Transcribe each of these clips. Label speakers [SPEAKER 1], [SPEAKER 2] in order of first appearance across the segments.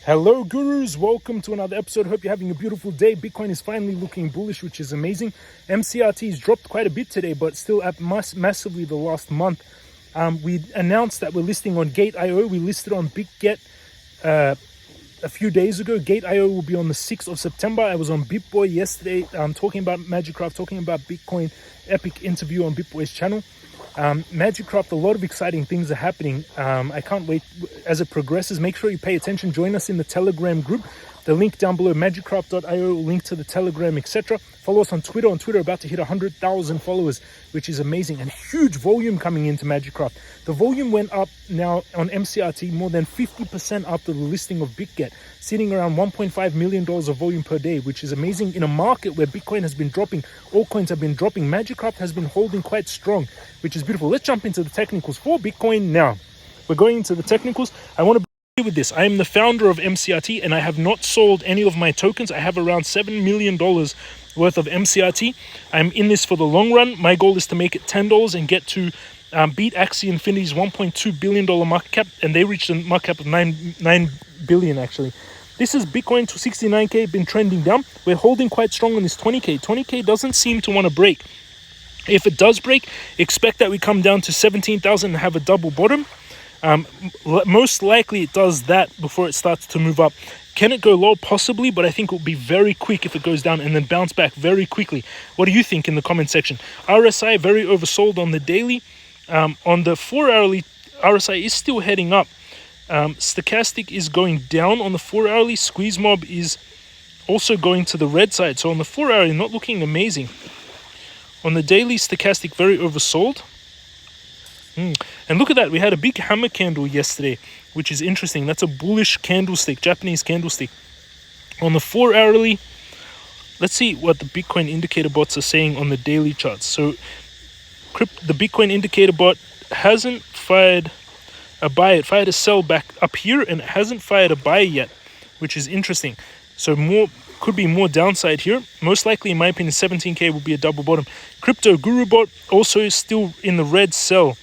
[SPEAKER 1] Hello gurus, welcome to another episode. Hope you're having a beautiful day. Bitcoin is finally looking bullish, which is amazing. MCRT has dropped quite a bit today, but still up massively the last month. We announced that we're listing on Gate.io. We listed on BitGet a few days ago. Gate.io will be on the 6th of September. I was on BitBoy yesterday talking about MagicCraft, talking about Bitcoin, epic interview on BitBoy's channel. MagicCraft, a lot of exciting things are happening. I can't wait as it progresses. Make sure you pay attention. Join us in the Telegram group. The link down below, magicraft.io, link to the Telegram, etc. Follow us on Twitter. On Twitter, about to hit 100,000 followers, which is amazing. And huge volume coming into MagicCraft. The volume went up now on MCRT more than 50% after the listing of BitGet, sitting around $1.5 million of volume per day, which is amazing. In a market where Bitcoin has been dropping, all coins have been dropping, MagicCraft has been holding quite strong, which is beautiful. Let's jump into the technicals for Bitcoin now. We're going into the technicals. I want to with this. I am the founder of MCRT and I have not sold any of my tokens. I have around $7 million worth of MCRT. I'm in this for the long run. My goal is to make it $10 and get to beat Axie Infinity's $1.2 billion market cap, and they reached a market cap of 9 billion actually. This is Bitcoin to 69k, been trending down. We're holding quite strong on this 20k. 20k doesn't seem to want to break. If it does break, expect that we come down to 17,000 and have a double bottom. Most likely it does that before it starts to move up. Can it go low? Possibly, but I think it will be very quick if it goes down and then bounce back very quickly. What do you think in the comment section? RSI very oversold on the daily. On the 4-hourly, RSI is still heading up. Stochastic is going down on the 4-hourly. Squeeze mob is also going to the red side. So on the 4-hourly, not looking amazing. On the daily, stochastic very oversold. And look at that, we had a big hammer candle yesterday, which is interesting. That's a bullish candlestick, Japanese candlestick. On the 4-hourly, let's see what the Bitcoin indicator bots are saying on the daily charts. So the Bitcoin indicator bot hasn't fired a buy. It fired a sell back up here and it hasn't fired a buy yet, which is interesting. So could be more downside here. Most likely, in my opinion, 17k will be a double bottom. Crypto Guru bot also is still in the red sell.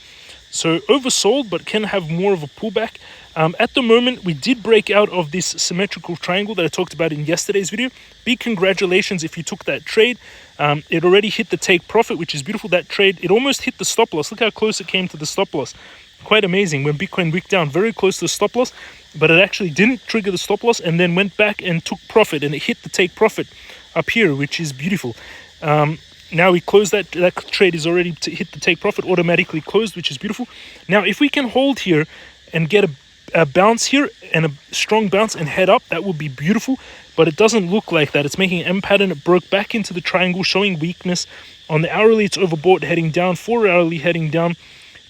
[SPEAKER 1] So oversold, but can have more of a pullback. At the moment, we did break out of this symmetrical triangle that I talked about in yesterday's video. Big congratulations if you took that trade. It already hit the take profit, which is beautiful. That trade, it almost hit the stop loss. Look how close it came to the stop loss. Quite amazing when Bitcoin wicked down, very close to the stop loss, but it actually didn't trigger the stop loss and then went back and took profit, and it hit the take profit up here, which is beautiful. Now we closed that trade is already hit the take profit, automatically closed, which is beautiful. Now if we can hold here and get a bounce here and a strong bounce and head up, that would be beautiful, but it doesn't look like that. It's making an M pattern. It broke back into the triangle, showing weakness. On the hourly, it's overbought, heading down. 4-hourly heading down.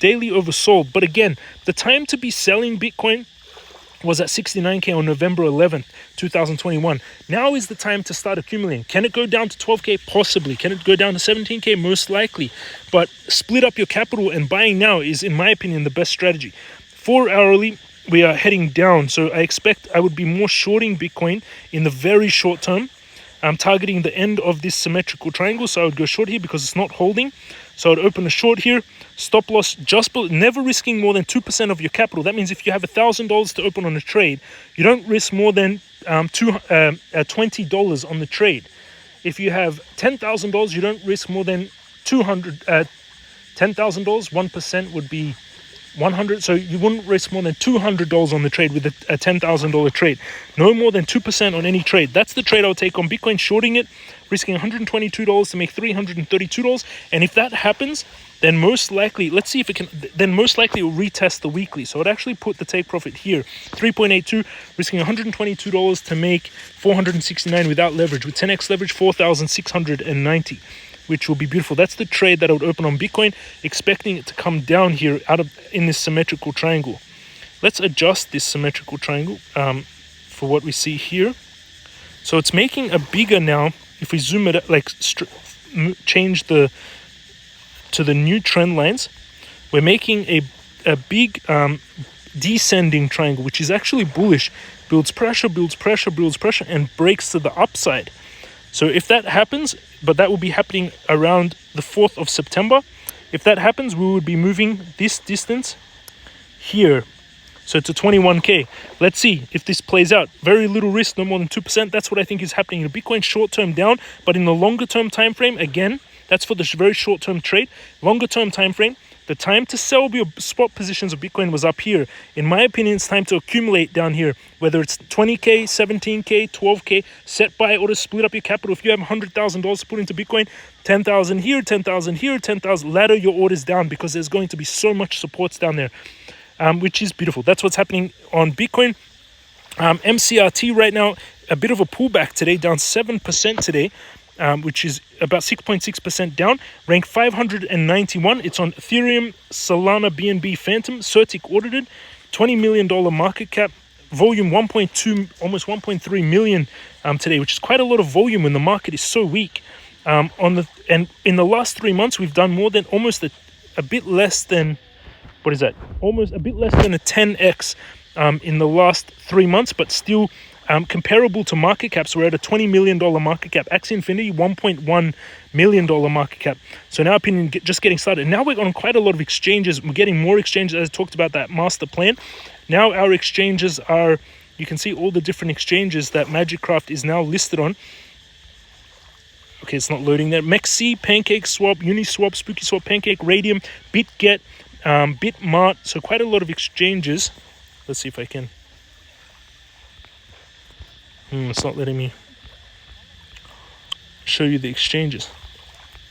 [SPEAKER 1] Daily oversold. But again, the time to be selling Bitcoin was at 69k on November 11th, 2021. Now is the time to start accumulating. Can it go down to 12k? Possibly. Can it go down to 17k? Most likely. But split up your capital, and buying now is, in my opinion, the best strategy. 4-hourly, we are heading down. So I expect I would be more shorting Bitcoin in the very short term. I'm targeting the end of this symmetrical triangle, so I would go short here because it's not holding. So I'd open a short here, stop loss just below, never risking more than 2% of your capital. That means if you have $1,000 to open on a trade, you don't risk more than $20 on the trade. If you have $10,000, you don't risk more than $10,000. 1% would be 100, so you wouldn't risk more than $200 on the trade with a $10,000 trade. No more than 2% on any trade. That's the trade I'll take on Bitcoin, shorting it, risking $122 to make $332. And if that happens, then most likely, let's see if it can, then most likely it will retest the weekly. So I'd actually put the take profit here, 3.82, risking $122 to make 469 without leverage. With 10x leverage, 4,690. Which will be beautiful. That's the trade that I would open on Bitcoin, expecting it to come down here in this symmetrical triangle. Let's adjust this symmetrical triangle for what we see here. So it's making a bigger now. If we zoom it, change to the new trend lines, we're making a big descending triangle, which is actually bullish. Builds pressure, builds pressure, builds pressure, and breaks to the upside. So if that happens, but that will be happening around the 4th of September. If that happens, we would be moving this distance here So to 21K. Let's see if this plays out. Very little risk, no more than 2%. That's what I think is happening. Bitcoin short-term down, but in the longer-term time frame, again, that's for the very short-term trade. Longer-term time frame, the time to sell your spot positions of Bitcoin was up here. In my opinion, it's time to accumulate down here, whether it's 20K, 17K, 12K, set buy or to split up your capital. If you have $100,000 to put into Bitcoin, 10,000 here, 10,000 here, 10,000, ladder your orders down because there's going to be so much supports down there, which is beautiful. That's what's happening on Bitcoin. MCRT right now, a bit of a pullback today, down 7% today. Which is about 6.6% down, ranked 591. It's on Ethereum, Solana, BNB, Phantom, Certic audited, $20 million market cap, volume 1.2, almost 1.3 million today, which is quite a lot of volume when the market is so weak. And in the last 3 months, we've done more than almost a bit less than, what is that? Almost a bit less than a 10x in the last 3 months, but still comparable to market caps. We're at a $20 million market cap. Axie Infinity, $1.1 million market cap. So in our opinion, just getting started. Now we're on quite a lot of exchanges. We're getting more exchanges, as I talked about that master plan. Now our exchanges are, you can see all the different exchanges that Magicraft is now listed on. Okay, it's not loading there. MEXC, PancakeSwap, Uniswap, SpookySwap, Pancake, Radium, BitGet, Bitmart. So quite a lot of exchanges. Let's see if I can. It's not letting me show you the exchanges.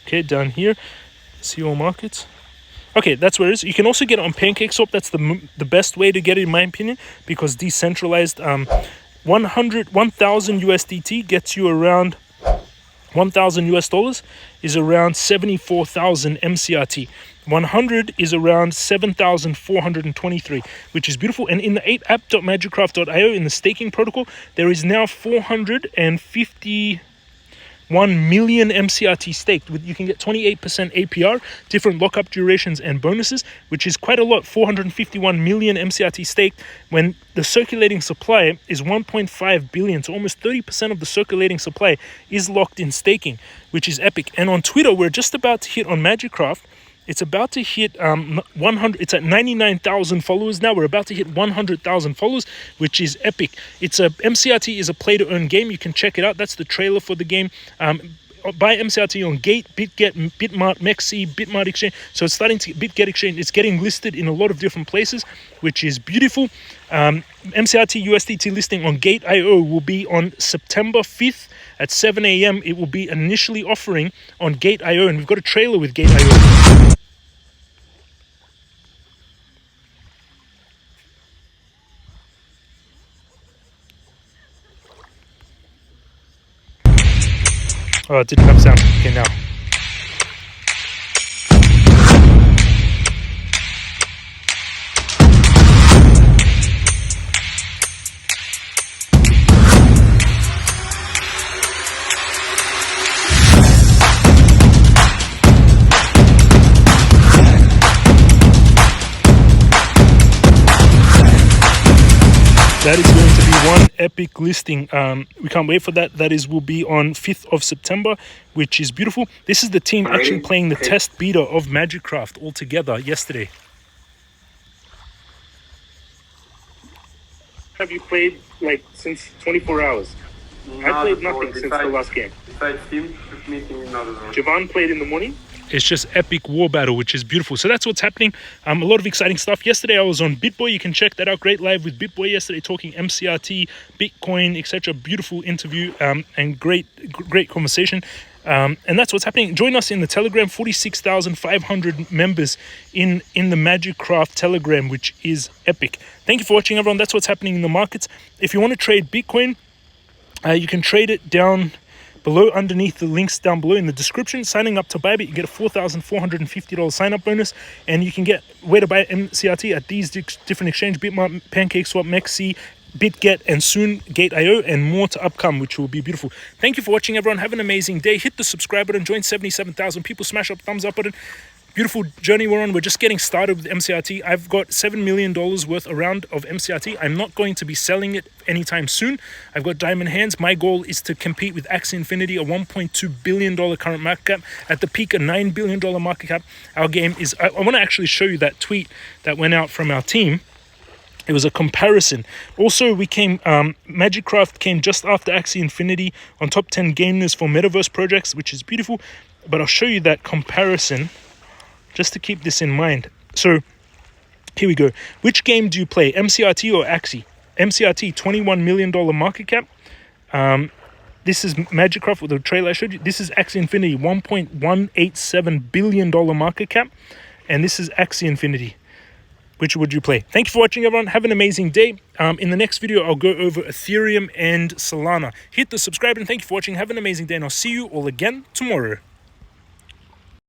[SPEAKER 1] Okay, down here, see all markets. Okay, that's where it is. You can also get it on PancakeSwap. That's the best way to get it, in my opinion, because decentralized. 1,000 USDT gets you around 1,000 US dollars is around 74,000 MCRT. 100 is around 7,423, which is beautiful. And in the app.magicraft.io, in the staking protocol, there is now 451 million MCRT staked. You can get 28% APR, different lockup durations and bonuses, which is quite a lot. 451 million MCRT staked when the circulating supply is 1.5 billion. So almost 30% of the circulating supply is locked in staking, which is epic. And on Twitter, we're just about to hit on Magicraft. It's about to hit 100. It's at 99,000 followers now. We're about to hit 100,000 followers, which is epic. MCRT is a play-to-earn game. You can check it out. That's the trailer for the game. Buy MCRT on Gate, BitGet, Bitmart, MEXC, Bitmart Exchange. So it's starting to BitGet Exchange. It's getting listed in a lot of different places, which is beautiful. MCRT USDT listing on Gate.io will be on September 5th at 7 a.m. It will be initially offering on Gate.io, and we've got a trailer with Gate.io. Oh, it didn't have sound. Okay, now. That is going to be one epic listing. We can't wait for that. Will be on 5th of September, which is beautiful. This is the team actually playing the test beta of Magicraft all together yesterday. Have you played since 24 hours? I played nothing since the last game. Javon played in the morning. It's just epic war battle, which is beautiful. So that's what's happening. A lot of exciting stuff. Yesterday I was on BitBoy. You can check that out. Great live with BitBoy yesterday, talking MCRT, Bitcoin, etc. Beautiful interview and great conversation. And that's what's happening. Join us in the Telegram. 46,500 members in the Magicraft Telegram, which is epic. Thank you for watching, everyone. That's what's happening in the markets. If you want to trade Bitcoin, you can trade it down below, underneath the links down below in the description. Signing up to Bybit, you get a $4,450 sign-up bonus, and you can get where to buy MCRT at these different exchanges: Bitmart, PancakeSwap, MEXC, BitGet, and soon Gate.io, and more to upcome, which will be beautiful. Thank you for watching, everyone. Have an amazing day. Hit the subscribe button. Join 77,000 people. Smash up the thumbs up button. Beautiful journey we're on. We're just getting started with MCRT. I've got $7 million worth around of MCRT. I'm not going to be selling it anytime soon. I've got diamond hands. My goal is to compete with Axie Infinity, a $1.2 billion current market cap. At the peak, a $9 billion market cap. Our game is... I want to actually show you that tweet that went out from our team. It was a comparison. Also, we came, Magicraft came just after Axie Infinity on top 10 game news for metaverse projects, which is beautiful. But I'll show you that comparison just to keep this in mind. So here we go. Which game do you play, MCRT or Axie? MCRT, $21 million market cap. This is Magicraft with the trailer I showed you. This is Axie Infinity, $1.187 billion market cap. And this is Axie Infinity. Which would you play? Thank you for watching, everyone. Have an amazing day. In the next video, I'll go over Ethereum and Solana. Hit the subscribe and thank you for watching. Have an amazing day, and I'll see you all again tomorrow.